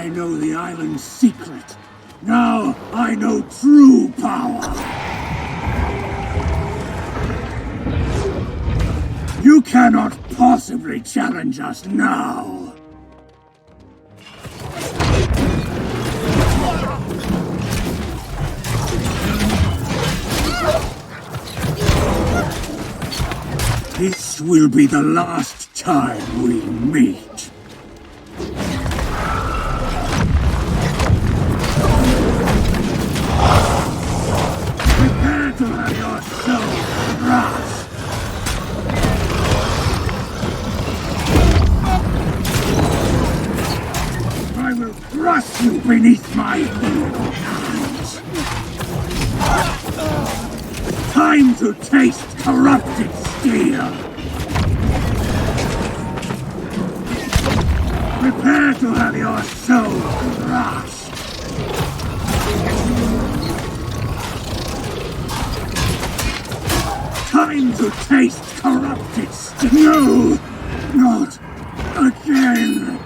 I know the island's secret. Now I know true power. You cannot possibly challenge us now. This will be the last time we meet. Prepare to have your soul crushed. I will crush you beneath my hands. Time to taste corrupted steel. Prepare to have your soul crushed. Time to taste corrupted steel. No, not again.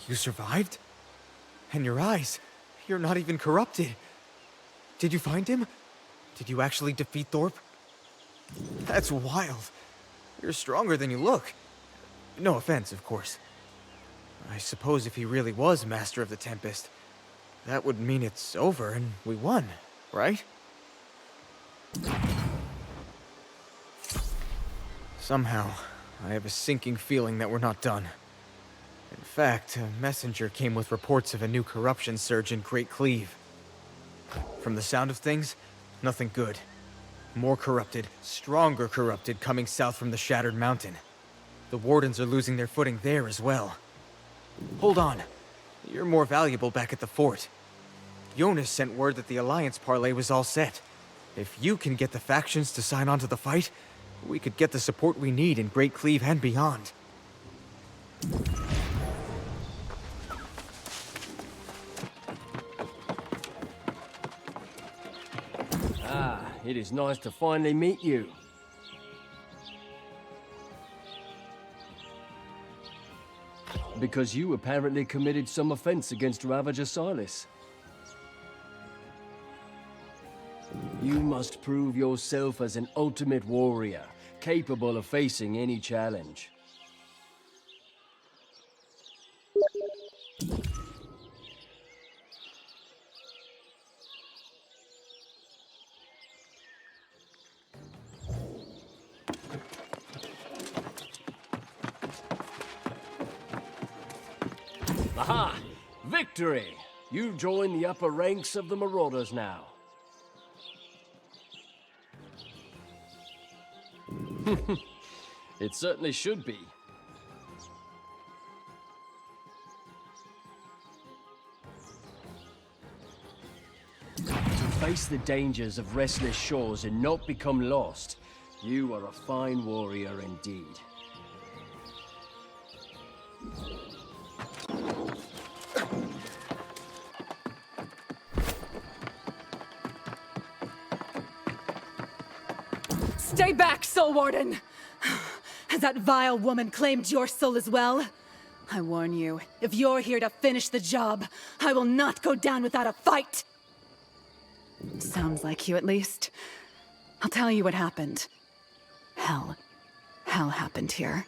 You survived? And your eyes, you're not even corrupted. Did you find him? Did you actually defeat Thorpe? That's wild. You're stronger than you look. No offense, of course. I suppose if he really was Master of the Tempest, that would mean it's over and we won, right? Somehow, I have a sinking feeling that we're not done. In fact, a messenger came with reports of a new corruption surge in Great Cleave. From the sound of things, nothing good. More corrupted, stronger corrupted coming south from the Shattered Mountain. The Wardens are losing their footing there as well. Hold on. You're more valuable back at the fort. Jonas sent word that the Alliance parlay was all set. If you can get the factions to sign on to the fight, we could get the support we need in Great Cleave and beyond. It is nice to finally meet you. Because you apparently committed some offense against Ravager Silas. You must prove yourself as an ultimate warrior, capable of facing any challenge. Aha! Victory! You join the upper ranks of the Marauders now. It certainly should be. To face the dangers of restless shores and not become lost, you are a fine warrior indeed. Stay back, Soul Warden! Has that vile woman claimed your soul as well? I warn you, if you're here to finish the job, I will not go down without a fight! Sounds like you, at least. I'll tell you what happened. Hell happened here.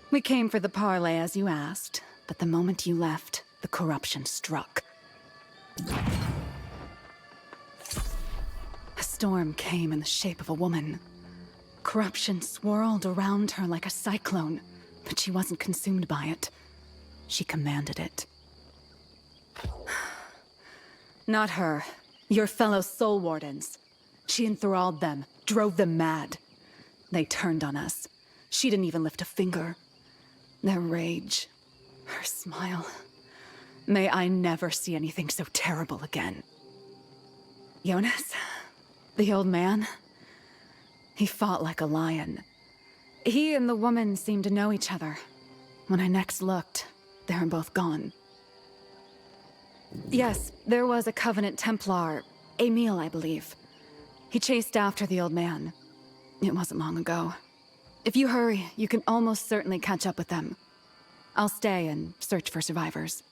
We came for the parlay as you asked, but the moment you left, the corruption struck. A storm came in the shape of a woman. Corruption swirled around her like a cyclone, but she wasn't consumed by it. She commanded it. Not her. Your fellow Soul Wardens. She enthralled them, drove them mad. They turned on us. She didn't even lift a finger. Their rage Her smile. May I never see anything so terrible again. Jonas, the old man, he fought like a lion. He and the woman seemed to know each other. When I next looked, they were both gone. Yes, there was a Covenant Templar, Emil, I believe. He chased after the old man. It wasn't long ago. If you hurry, you can almost certainly catch up with them. I'll stay and search for survivors.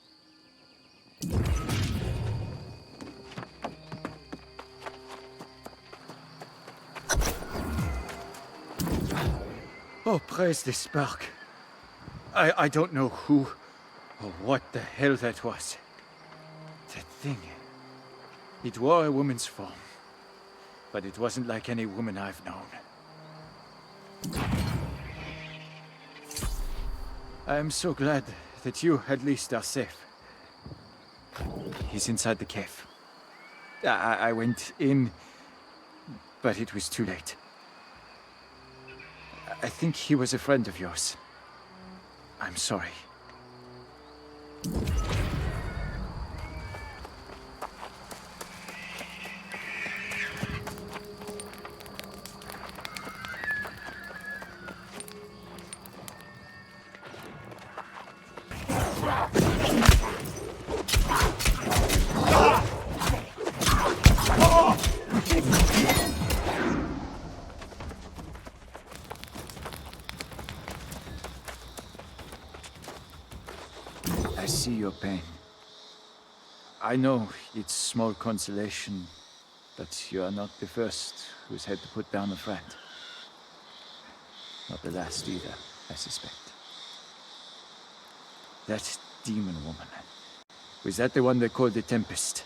Oh, praise the spark. I don't know who or what the hell that was. That thing. It wore a woman's form. But it wasn't like any woman I've known. I'm so glad that you, at least, are safe. He's inside the cave. I went in, but it was too late. I think he was a friend of yours. I'm sorry. I see your pain. I know it's small consolation, but you are not the first who's had to put down a friend. Not the last either, I suspect. That demon woman. Was that the one they called the Tempest?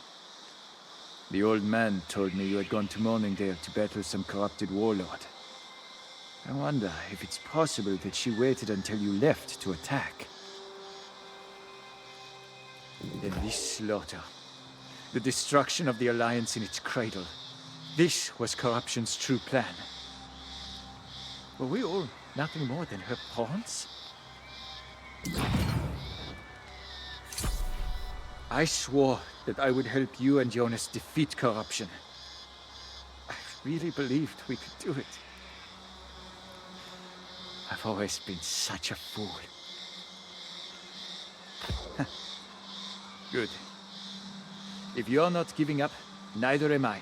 The old man told me you had gone to Morningdale to battle some corrupted warlord. I wonder if it's possible that she waited until you left to attack. Then this slaughter, the destruction of the Alliance in its cradle, this was corruption's true plan. Were we all nothing more than her pawns? I swore that I would help you and Jonas defeat corruption. I really believed we could do it. I've always been such a fool. Good. If you're not giving up, neither am I.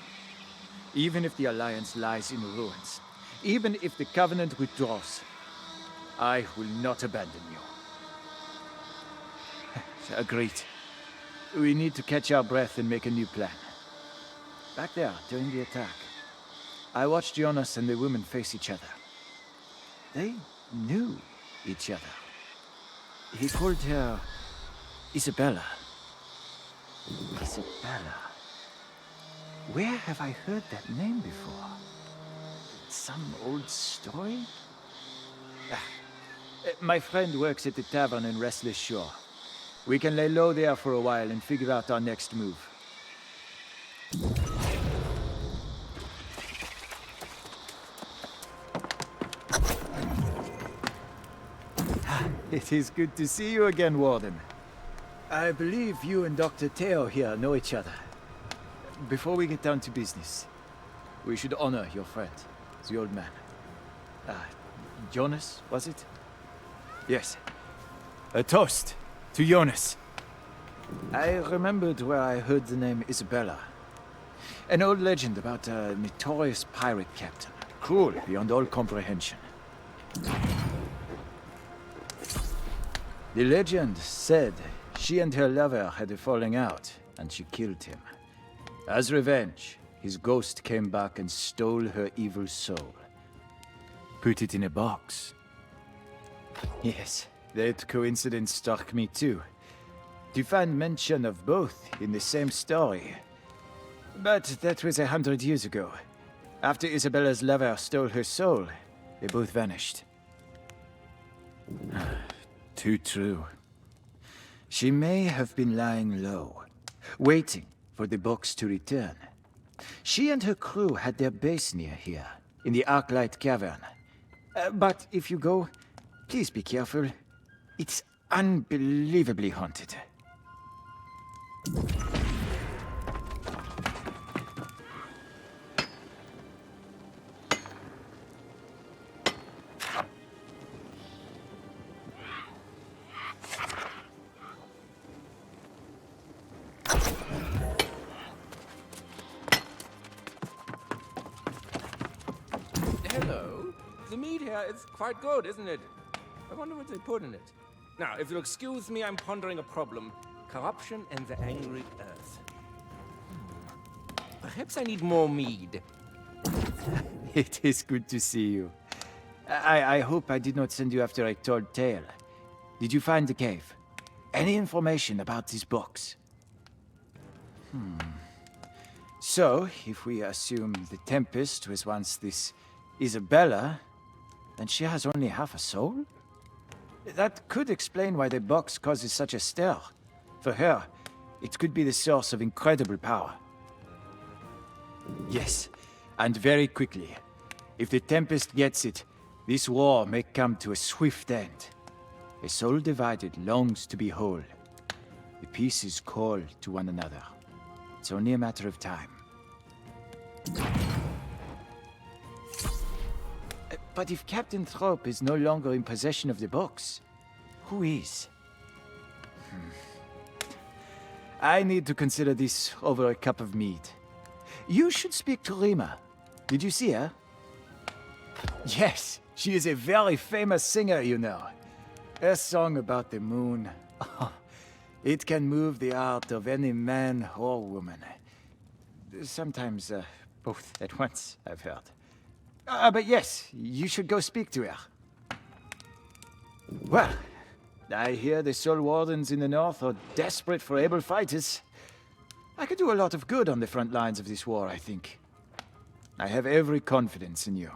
Even if the Alliance lies in ruins, even if the Covenant withdraws, I will not abandon you. Agreed. We need to catch our breath and make a new plan. Back there, during the attack, I watched Jonas and the woman face each other. They knew each other. He called her Isabella. Isabella. Where have I heard that name before? Some old story? My friend works at the tavern in Restless Shore. We can lay low there for a while and figure out our next move. It is good to see you again, Warden. I believe you and Dr. Teo here know each other. Before we get down to business, we should honor your friend, the old man. Jonas, was it? Yes. A toast to Jonas. I remembered where I heard the name Isabella. An old legend about a notorious pirate captain, cruel beyond all comprehension. The legend said she and her lover had a falling out, and she killed him. As revenge, his ghost came back and stole her evil soul. Put it in a box. Yes, that coincidence struck me too. To find mention of both in the same story. But that was 100 years ago. After Isabella's lover stole her soul, they both vanished. Too true. She may have been lying low, waiting for the box to return. She and her crew had their base near here, in the Arclight Cavern. But if you go, please be careful. It's unbelievably haunted. Hello. The meat here is quite good, isn't it? I wonder what they put in it. Now, if you'll excuse me, I'm pondering a problem. Corruption and the angry earth. Perhaps I need more mead. It is good to see you. I hope I did not send you after I told tale. Did you find the cave? Any information about these books? So, if we assume the Tempest was once this Isabella, then she has only half a soul? That could explain why the box causes such a stir. For her, it could be the source of incredible power. Yes, and very quickly. If the Tempest gets it, this war may come to a swift end. A soul divided longs to be whole. The pieces call to one another. It's only a matter of time. But if Captain Thrope is no longer in possession of the box, who is? I need to consider this over a cup of mead. You should speak to Rima. Did you see her? Yes, she is a very famous singer, you know. Her song about the moon. It can move the heart of any man or woman. Sometimes, both at once, I've heard. But yes, you should go speak to her. Well, I hear the Soul Wardens in the north are desperate for able fighters. I could do a lot of good on the front lines of this war, I think. I have every confidence in you.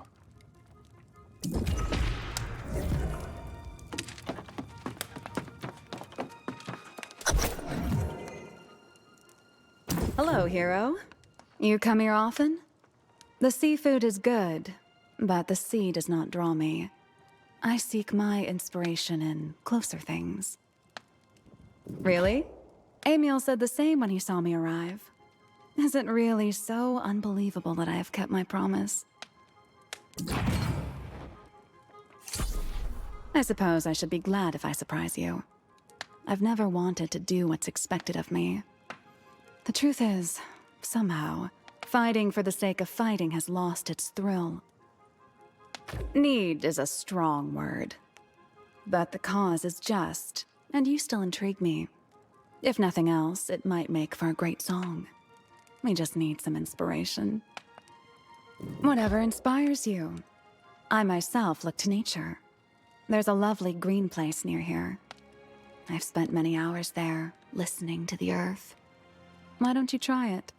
Hello, hero. You come here often? The seafood is good, but the sea does not draw me. I seek my inspiration in closer things. Really? Emil said the same when he saw me arrive. Is it really so unbelievable that I have kept my promise? I suppose I should be glad if I surprise you. I've never wanted to do what's expected of me. The truth is, somehow, fighting for the sake of fighting has lost its thrill. Need is a strong word. But the cause is just, and you still intrigue me. If nothing else, it might make for a great song. We just need some inspiration. Whatever inspires you. I myself look to nature. There's a lovely green place near here. I've spent many hours there, listening to the earth. Why don't you try it?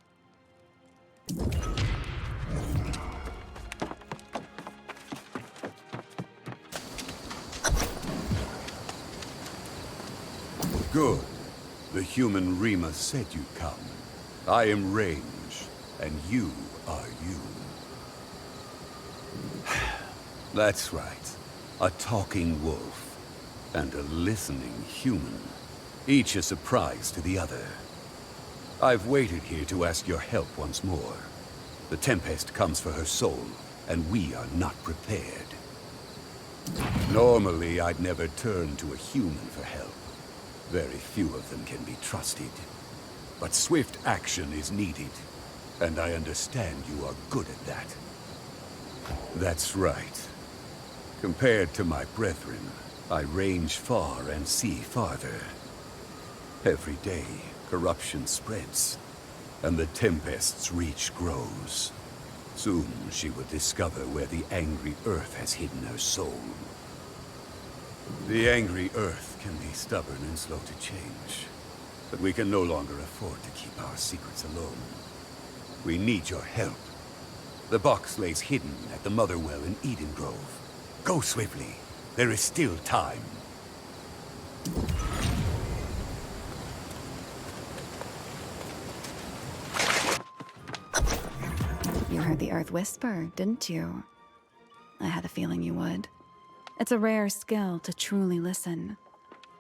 Good. The human Rima said you'd come. I am Range, and you are you. That's right. A talking wolf, and a listening human. Each a surprise to the other. I've waited here to ask your help once more. The Tempest comes for her soul, and we are not prepared. Normally, I'd never turn to a human for help. Very few of them can be trusted. But swift action is needed, and I understand you are good at that. That's right. Compared to my brethren, I range far and see farther. Every day, corruption spreads, and the Tempest's reach grows. Soon she will discover where the angry Earth has hidden her soul. The angry Earth can be stubborn and slow to change, but we can no longer afford to keep our secrets alone. We need your help. The box lays hidden at the Mother Well in Eden Grove. Go swiftly. There is still time. You heard the Earth whisper, didn't you? I had a feeling you would. It's a rare skill to truly listen.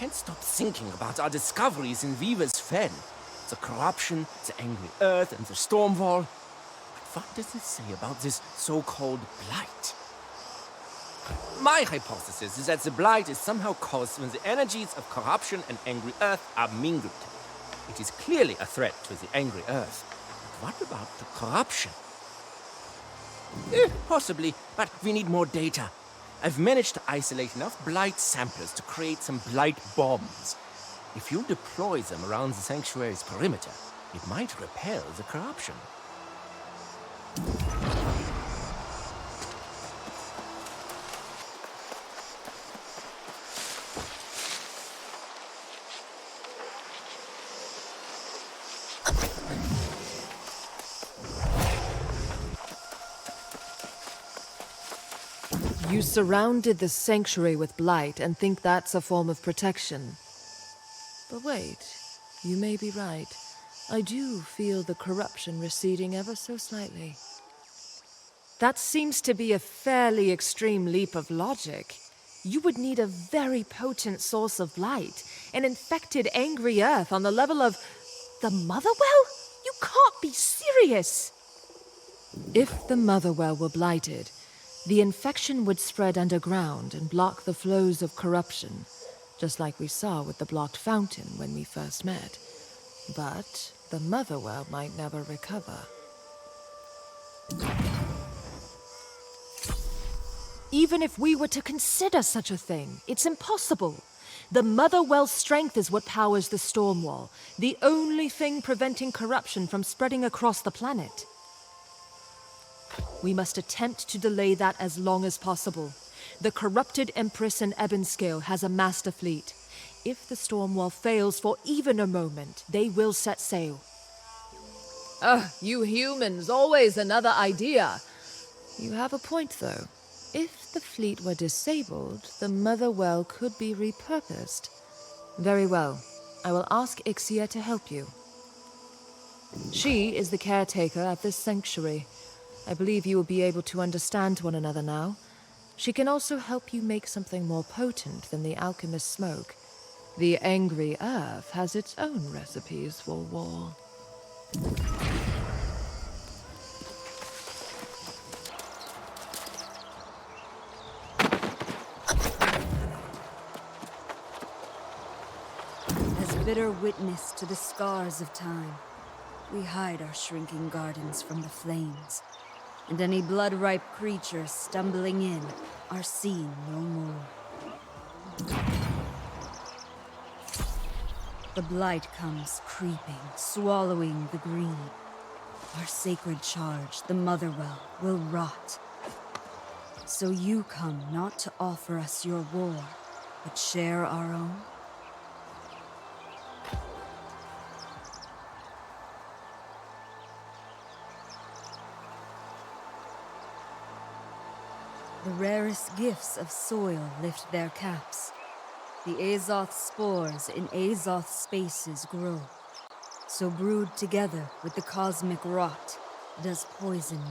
can't stop thinking about our discoveries in Weaver's Fen. The corruption, the angry earth, and the storm wall. But what does it say about this so-called blight? My hypothesis is that the blight is somehow caused when the energies of corruption and angry earth are mingled. It is clearly a threat to the angry earth. But what about the corruption? Possibly, but we need more data. I've managed to isolate enough blight samplers to create some blight bombs. If you deploy them around the sanctuary's perimeter, it might repel the corruption. You surrounded the sanctuary with blight and think that's a form of protection. But wait, you may be right. I do feel the corruption receding ever so slightly. That seems to be a fairly extreme leap of logic. You would need a very potent source of blight, an infected angry earth on the level of the Motherwell? You can't be serious! If the Motherwell were blighted, the infection would spread underground and block the flows of corruption, just like we saw with the blocked fountain when we first met. But the Motherwell might never recover. Even if we were to consider such a thing, it's impossible. The Motherwell's strength is what powers the storm wall, the only thing preventing corruption from spreading across the planet. We must attempt to delay that as long as possible. The corrupted Empress in Ebonscale has a master fleet. If the storm wall fails for even a moment, they will set sail. You humans, always another idea. You have a point, though. If the fleet were disabled, the Motherwell could be repurposed. Very well. I will ask Ixia to help you. She is the caretaker of this sanctuary. I believe you will be able to understand one another now. She can also help you make something more potent than the alchemist's smoke. The angry earth has its own recipes for war. As bitter witness to the scars of time, we hide our shrinking gardens from the flames, and any blood-ripe creatures stumbling in are seen no more. The blight comes creeping, swallowing the green. Our sacred charge, the Motherwell, will rot. So you come not to offer us your war, but share our own? The rarest gifts of soil lift their caps. The Azoth spores in Azoth spaces grow. So brewed together with the cosmic rot, does poison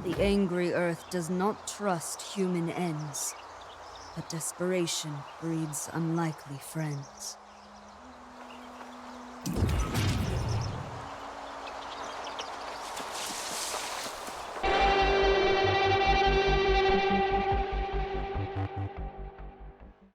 make. The angry earth does not trust human ends, but desperation breeds unlikely friends.